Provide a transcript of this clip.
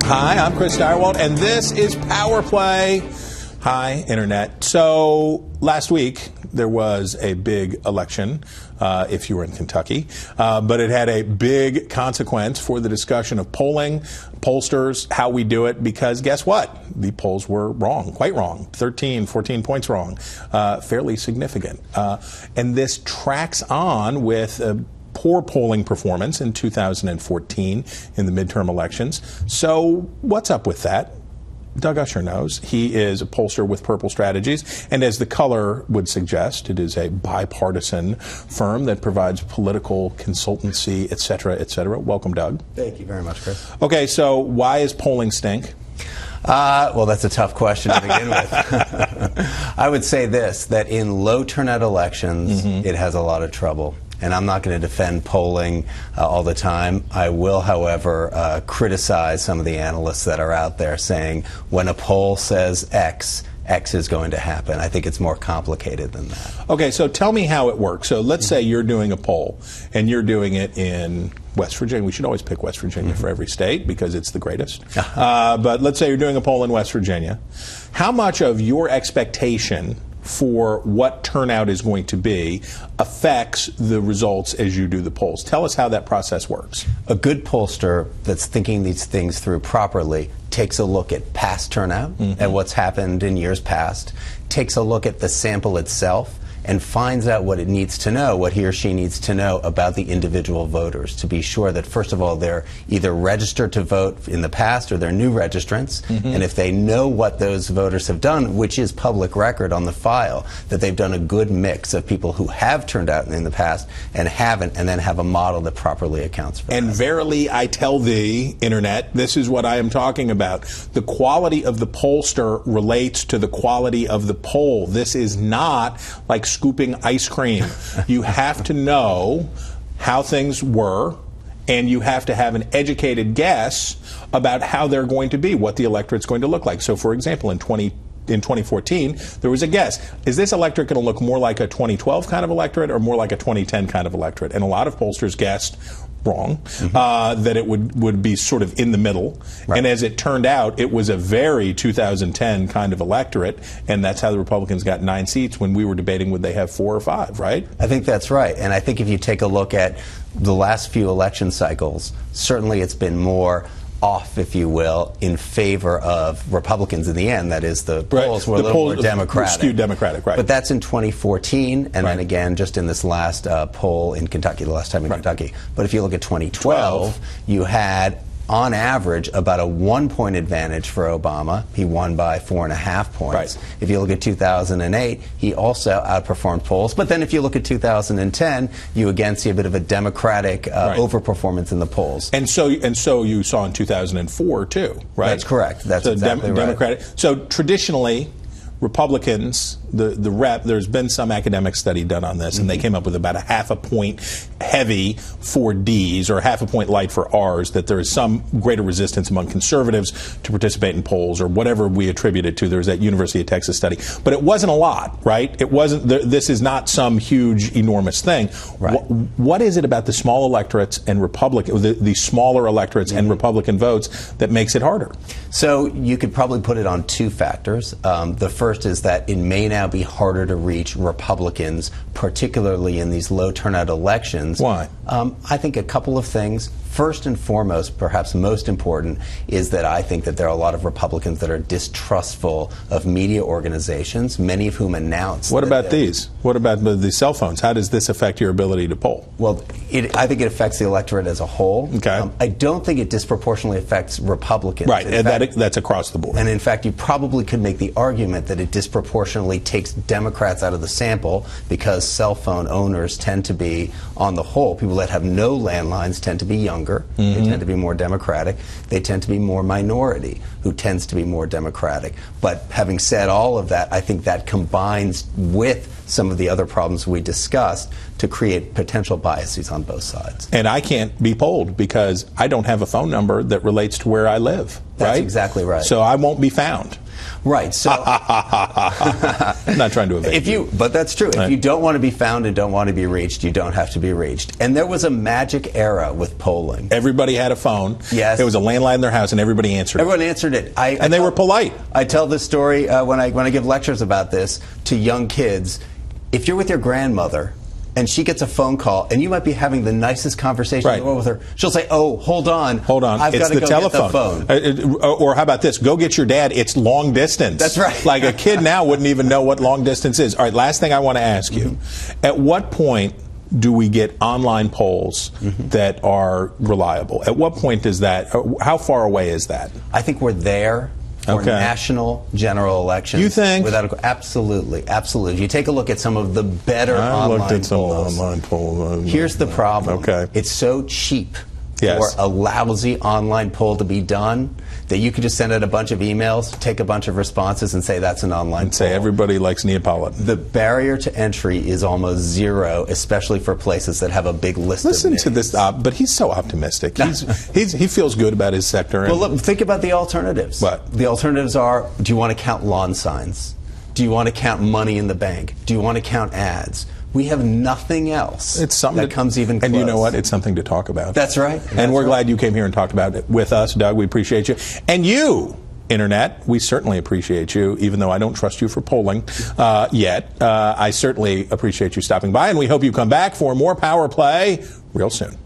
Hi, I'm Chris Stirewalt, and this is Power Play. Hi, Internet. So last week there was a big election, if you were in Kentucky, but it had a big consequence for the discussion of polling, pollsters, how we do it, because guess what? The polls were wrong, quite wrong, 13, 14 points wrong, fairly significant. And this tracks on with poor polling performance in 2014 in the midterm elections. So what's up with that? Doug Usher knows. He is a pollster with Purple Strategies, and as the color would suggest, it is a bipartisan firm that provides political consultancy, et cetera, et cetera. Welcome, Doug. Thank you very much, Chris. Okay, so why is polling stink? Well, that's a tough question to begin with. I would say this, that in low turnout elections, it has a lot of trouble. And I'm not going to defend polling all the time. I will, however, criticize some of the analysts that are out there saying when a poll says X, X is going to happen. I think it's more complicated than that. Okay, so tell me how it works. So let's say you're doing a poll, and you're doing it in West Virginia. We should always pick West Virginia for every state because it's the greatest. But let's say you're doing a poll in West Virginia. How much of your expectation for what turnout is going to be affects the results as you do the polls? Tell us how that process works. A good pollster that's thinking these things through properly takes a look at past turnout and what's happened in years past, takes a look at the sample itself, and finds out what it needs to know, what he or she needs to know about the individual voters to be sure that, first of all, they're either registered to vote in the past or they're new registrants. And if they know what those voters have done, which is public record on the file, that they've done a good mix of people who have turned out in the past and haven't, and then have a model that properly accounts for that. And verily I tell thee, Internet, this is what I am talking about. The quality of the pollster relates to the quality of the poll. This is not like scooping ice cream. You have to know how things were, and you have to have an educated guess about how they're going to be, what the electorate's going to look like. So, for example, in 2014, there was a guess. Is this electorate going to look more like a 2012 kind of electorate or more like a 2010 kind of electorate? And a lot of pollsters guessed wrong, that it would be sort of in the middle. Right. And as it turned out, it was a very 2010 kind of electorate, and that's how the Republicans got 9 seats when we were debating would they have 4 or 5, right? I think that's right. And I think if you take a look at the last few election cycles, certainly it's been more off, if you will, in favor of Republicans in the end. That is, the polls were a little more Democratic. Skewed Democratic, right. But that's in 2014, and then again just in this last poll in Kentucky, the last time in Kentucky. But if you look at 2012, you had, on average, about a 1-point advantage for Obama. He won by 4.5 points. Right. If you look at 2008, he also outperformed polls. But then if you look at 2010, you again see a bit of a Democratic overperformance in the polls. And so you saw in 2004 too, right? That's correct. That's exactly right. Democratic. So traditionally, Republicans, there's been some academic study done on this, and they came up with about a 0.5 point heavy for D's or 0.5 point light for R's, that there is some greater resistance among conservatives to participate in polls or whatever we attribute it to. There was that University of Texas study. But it wasn't a lot, right? It wasn't. This is not some huge, enormous thing. Right. What is it about the small electorates and the smaller electorates and Republican votes that makes it harder? So you could probably put it on 2 factors. The first is that it may now be harder to reach Republicans, particularly in these low turnout elections. Why? I think a couple of things. First and foremost, perhaps most important, is that I think that there are a lot of Republicans that are distrustful of media organizations, many of whom announce. What about these? What about the cell phones? How does this affect your ability to poll? Well, I think it affects the electorate as a whole. Okay. I don't think it disproportionately affects Republicans. Right, and that's across the board. And in fact, you probably could make the argument that it disproportionately takes Democrats out of the sample because cell phone owners tend to be, on the whole, people that have no landlines tend to be younger. They tend to be more Democratic. They tend to be more minority, who tends to be more Democratic. But having said all of that, I think that combines with some of the other problems we discussed to create potential biases on both sides. And I can't be polled because I don't have a phone number that relates to where I live. That's exactly right. So I won't be found. Right. So, I'm not trying to evade but that's true. Right. If you don't want to be found and don't want to be reached, you don't have to be reached. And there was a magic era with polling. Everybody had a phone. Yes. There was a landline in their house, and everybody answered. Everyone answered it. And they were polite. I tell this story when I give lectures about this to young kids. If you're with your grandmother and she gets a phone call, and you might be having the nicest conversation in the world with her, she'll say, "Oh, hold on, I've got to go telephone. Get the phone." Or how about this? Go get your dad. It's long distance. That's right. Like a kid now wouldn't even know what long distance is. All right, last thing I want to ask you: at what point do we get online polls that are reliable? At what point does that? How far away is that? I think we're there. For national general elections. You think? Absolutely, absolutely. You take a look at some of the better online polls. Here's the problem. It's so cheap for a lousy online poll to be done that you could just send out a bunch of emails, take a bunch of responses, and say that's an online poll. Say everybody likes Neapolitan. The barrier to entry is almost zero, especially for places that have a big list of names. Listen to this, but he's so optimistic. He feels good about his sector. Well, look, think about the alternatives. What? The alternatives are, do you want to count lawn signs? Do you want to count money in the bank? Do you want to count ads? We have nothing else that comes even close. And you know what? It's something to talk about. That's right. And we're glad you came here and talked about it with us, Doug. We appreciate you. And you, Internet, we certainly appreciate you, even though I don't trust you for polling yet. I certainly appreciate you stopping by, and we hope you come back for more Power Play real soon.